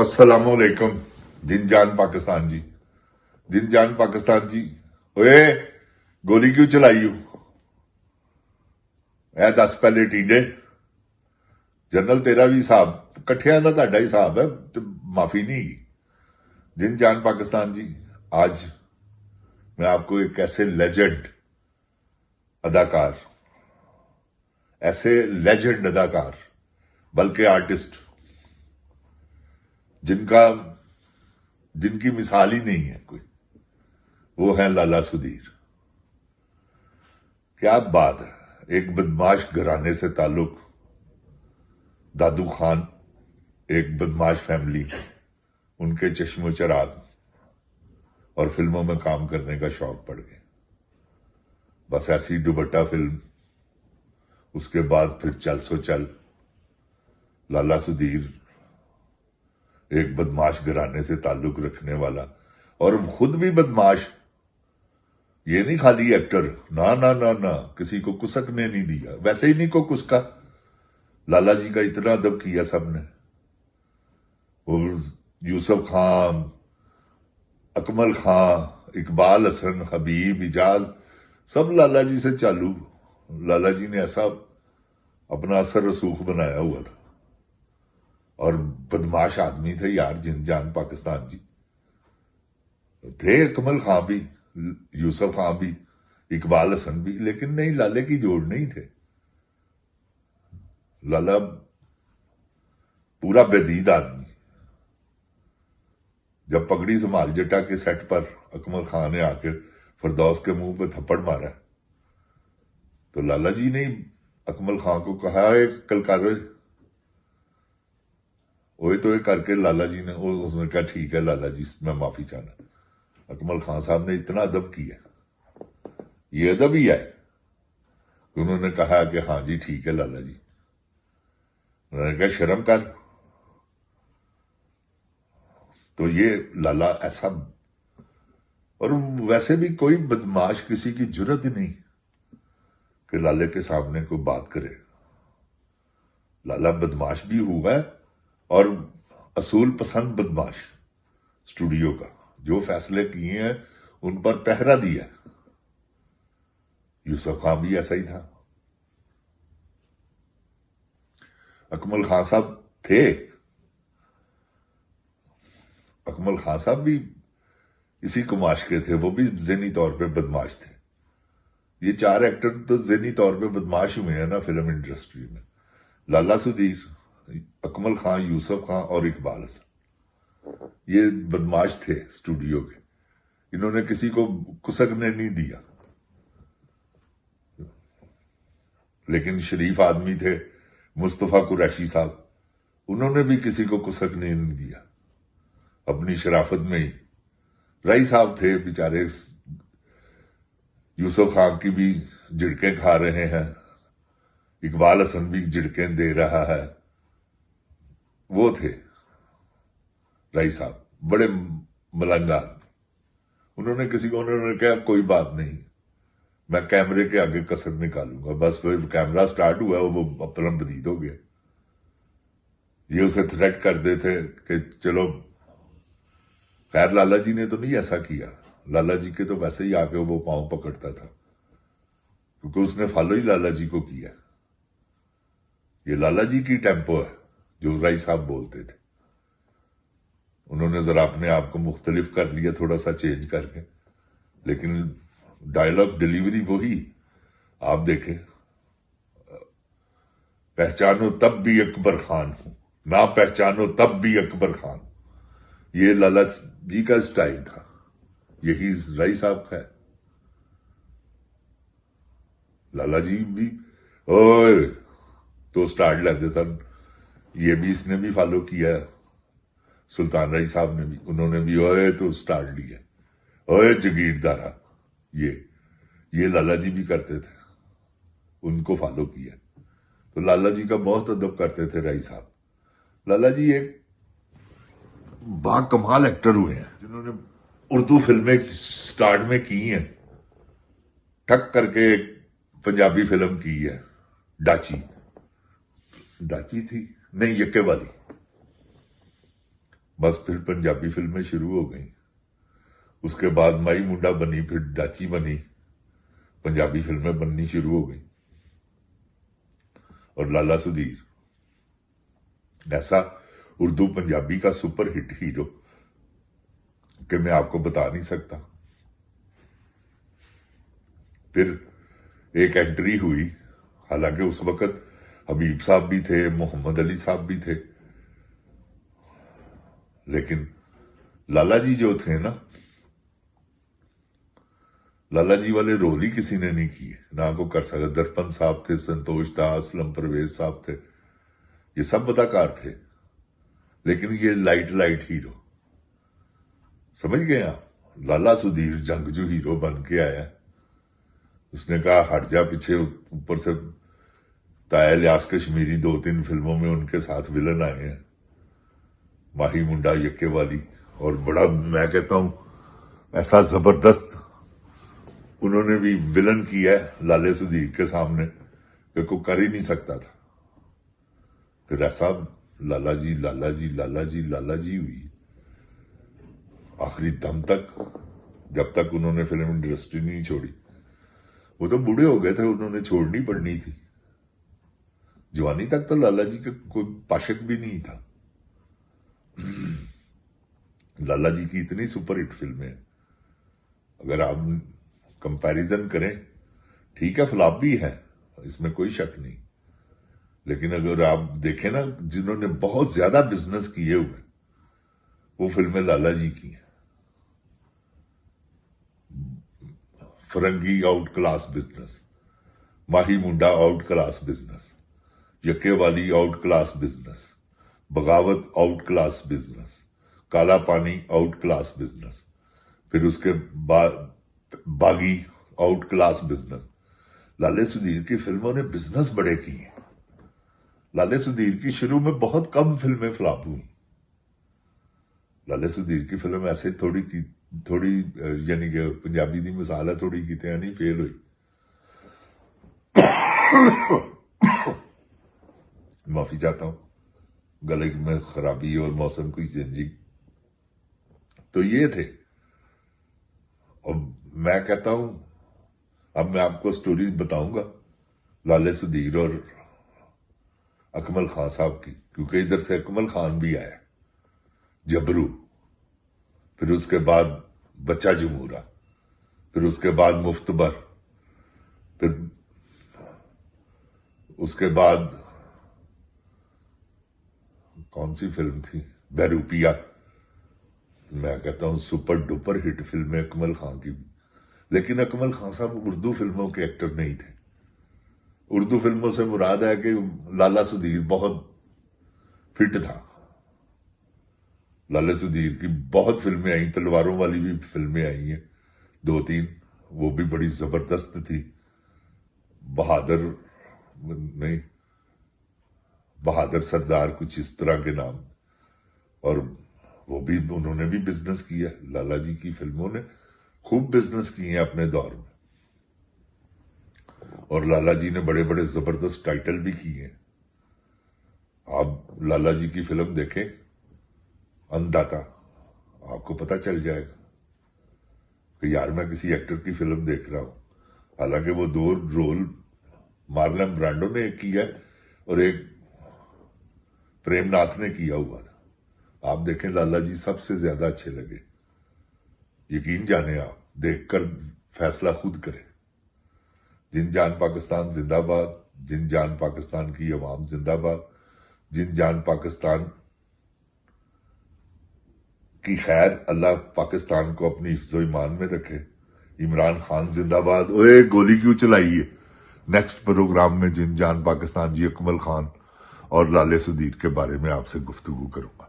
अस्सलामुअलैकुम। जिन जान पाकिस्तान जी, जिन जान पाकिस्तान जी। ओए गोली क्यों चलाई हो? ए दस पहले टीडे जनरल तेरा भी हिसाब कट्ठिया का ਤੁਹਾਡਾ हिसाब है तो माफी नहीं। जिन जान पाकिस्तान जी, आज मैं आपको एक ऐसे लेजेंड अदाकार, ऐसे लेजेंड अदाकार बल्कि आर्टिस्ट जिनकी मिसाल ही नहीं है कोई, वो है लाला सुधीर। क्या बात है, एक बदमाश घराने से ताल्लुक, दादू खान, एक बदमाश फैमिली, उनके चश्मो चराग और फिल्मों में काम करने का शौक पड़ गया। बस ऐसी दुपट्टा फिल्म, उसके बाद फिर चल सो चल। लाला सुधीर एक बदमाश घराने से ताल्लुक रखने वाला और खुद भी बदमाश, ये नहीं खाली एक्टर, ना ना ना ना, किसी को कुसकने नहीं दिया, वैसे ही नहीं को कुसका। लाला जी का इतना अदब किया सबने। वो यूसुफ खान, अकमल खान, इकबाल हसन, हबीब, इजाज, सब लाला जी से चालू। लाला जी ने ऐसा अपना असर रसूख बनाया हुआ था और बदमाश आदमी थे यार। जिन जान पाकिस्तान जी थे, अकमल खान भी, यूसुफ खान भी, इकबाल हसन भी, लेकिन नहीं, लाले की जोड़ नहीं थे। लाला पूरा बेदीद आदमी। जब पगड़ी संभाल जटा के सेट पर अकमल खान ने आकर फरदौस के मुंह पे थप्पड़ मारा, तो लाला जी ने अकमल खान को कहा है कल कर, ओए तो ये करके लाला जी ने, उसने कहा ठीक है लाला जी, मैं माफी चाहना। अकमल खान साहब ने इतना अदब किया, ये अदब ही है। उन्होंने कहा कि हाँ जी ठीक है लाला जी। उन्होंने कहा शर्म कर। तो ये लाला ऐसा, और वैसे भी कोई बदमाश किसी की जुर्रत ही नहीं कि लाले के सामने कोई बात करे। लाला बदमाश भी हुआ है और असूल पसंद बदमाश। स्टूडियो का जो फैसले किए हैं उन पर पहरा दिया। यूसुफ खान भी ऐसा ही था। अकमल खान साहब थे, अकमल खान साहब भी इसी कुमाश के थे, वो भी ज़हनी तौर पे बदमाश थे। ये चार एक्टर तो ज़हनी तौर पे बदमाश हुए हैं ना फिल्म इंडस्ट्री में। लाला सुधीर, अकमल खान, यूसुफ खान और इकबाल हसन, ये बदमाश थे स्टूडियो के। इन्होंने किसी को कुसकने नहीं दिया। लेकिन शरीफ आदमी थे मुस्तफा कुरैशी साहब, उन्होंने भी किसी को कुसकने नहीं दिया अपनी शराफत में ही। रई साहब थे बेचारे, यूसुफ खान की भी झिड़कें खा रहे हैं, इकबाल हसन भी झिड़कें दे रहा है। वो थे रई साहब, बड़े मलंग आदमी। उन्होंने किसी को, उन्होंने कहा कोई बात नहीं, मैं कैमरे के आगे कसर निकालूंगा। बस फिर कैमरा स्टार्ट हुआ, वो अपना बदीद हो गया। ये उसे थ्रेट कर देते कि चलो, खैर लाला जी ने तो नहीं ऐसा किया। लाला जी के तो वैसे ही आके वो पांव पकड़ता था, क्योंकि उसने फॉलो ही लाला जी को किया। ये लाला जी की टेम्पो है जो राय साहब बोलते थे। उन्होंने जरा अपने आप को मुख्तलिफ कर लिया, थोड़ा सा चेंज करके, लेकिन डायलॉग डिलीवरी वही। आप देखें, पहचानो तब भी अकबर खान हूं, ना पहचानो तब भी अकबर खान। ये लाला जी का स्टाइल था, यही राय साहब का है। लाला जी भी ओए तो स्टार्ट लेते सन, ये भी इसने भी फॉलो किया। सुल्तान राय साहब ने भी, उन्होंने भी ओए तो स्टार्ट लिया, ओए जगीरदारा। ये लाला जी भी करते थे, उनको फॉलो किया। तो लाला जी का बहुत अदब करते थे राय साहब। लाला जी एक बाकमाल एक्टर हुए हैं, जिन्होंने उर्दू फिल्में स्टार्ट में की हैं। ठक करके एक पंजाबी फिल्म की है, डाची थी नहीं, यक्के वाली, बस फिर पंजाबी फिल्में शुरू हो गई। उसके बाद माई मुंडा बनी, फिर डाची बनी, पंजाबी फिल्में बननी शुरू हो गई। और लाला सुधीर ऐसा उर्दू पंजाबी का सुपर हिट हीरो कि मैं आपको बता नहीं सकता। फिर एक एंट्री हुई, हालांकि उस वक्त हबीब साहब भी थे, मोहम्मद अली साहब भी थे, लेकिन लाला जी जो थे ना, लाला जी वाले रोल ही किसी ने नहीं किए, ना को कर सकता। दर्पण साहब थे, संतोष दास, असलम परवेज साहब थे, ये सब अदाकार थे, लेकिन ये लाइट हीरो, समझ गए आप। लाला सुधीर जंगजू हीरो बन के आया। उसने कहा हट जा पीछे, ऊपर से ताया इलियास कश्मीरी 2-3 फिल्मों में उनके साथ विलन आए हैं, माही मुंडा, यक्के वाली, और बड़ा मैं कहता हूं ऐसा जबरदस्त उन्होंने भी विलन किया है लाले सुधीर के सामने कि कोई कर ही नहीं सकता था। फिर ऐसा लाला जी लाला जी लाला जी लाला जी हुई आखिरी दम तक, जब तक उन्होंने फिल्म इंडस्ट्री नहीं छोड़ी। वो तो बूढ़े हो गए थे, उन्होंने छोड़नी पड़नी थी। जवानी तक तो लाला जी का कोई पाशक भी नहीं था। लाला जी की इतनी सुपरहिट फिल्में, अगर आप कंपैरिजन करें, ठीक है फ्लॉप भी है, इसमें कोई शक नहीं, लेकिन अगर आप देखें ना, जिन्होंने बहुत ज्यादा बिजनेस किए हुए वो फिल्में लाला जी की हैं। फरंगी आउट क्लास बिजनेस, माही मुंडा आउट क्लास बिजनेस, यक्के वाली आउट क्लास बिजनेस, बगावत आउट क्लास बिजनेस, काला पानी आउट क्लास बिजनेस, फिर उसके बाद बागी आउट क्लास बिजनेस। लाले सुधीर की फिल्मों ने बिजनेस बड़े किए। लाले सुधीर की शुरू में बहुत कम फिल्में फ्लॉप हुई। लाले सुधीर की फिल्म ऐसे थोड़ी यानी कि पंजाबी दी मिसाल है, थोड़ी किते नहीं फेल हुई। माफी चाहता हूं, गले में खराबी और मौसम की चेंजिंग, तो ये थे। और मैं कहता हूं, अब मैं आपको स्टोरीज बताऊंगा लाले सुधीर और अकमल खान साहब की, क्योंकि इधर से अकमल खान भी आया, जबरू, फिर उसके बाद बच्चा जमूरा, फिर उसके बाद मुफ्तबर, फिर उसके बाद कौन सी फिल्म थी, बहरूपिया। मैं कहता हूं सुपर डुपर हिट फिल्म है अकमल खान की। लेकिन अकमल खान साहब उर्दू फिल्मों के एक्टर नहीं थे। उर्दू फिल्मों से मुराद है कि लाला सुधीर बहुत फिट था। लाला सुधीर की बहुत फिल्में आई, तलवारों वाली भी फिल्में आई हैं 2-3, वो भी बड़ी जबरदस्त थी। बहादुर सरदार, कुछ इस तरह के नाम, और वो भी उन्होंने भी बिजनेस किया। लाला जी की फिल्मों ने खूब बिजनेस किए अपने दौर में, और लाला जी ने बड़े बड़े जबरदस्त टाइटल भी किए। आप लाला जी की फिल्म देखें अन्नदाता, आपको पता चल जाएगा कि यार मैं किसी एक्टर की फिल्म देख रहा हूं। हालांकि वो 2 रोल मार्लन ब्रांडो ने एक किया और एक प्रेमनाथ ने किया हुआ था। आप देखें, लाला जी सबसे ज्यादा अच्छे लगे। यकीन जाने, आप देखकर फैसला खुद करें। जिन जान पाकिस्तान जिंदाबाद, जिन जान पाकिस्तान की अवाम जिंदाबाद, जिन जान पाकिस्तान की खैर, अल्लाह पाकिस्तान को अपनी हिफ्ज़ो ईमान में रखे। इमरान खान जिंदाबाद। ओए गोली क्यों चलाई है? नेक्स्ट प्रोग्राम में जिन जान पाकिस्तान जी अकमल खान और लाले सुधीर के बारे में आपसे गुफ्तगू करूंगा।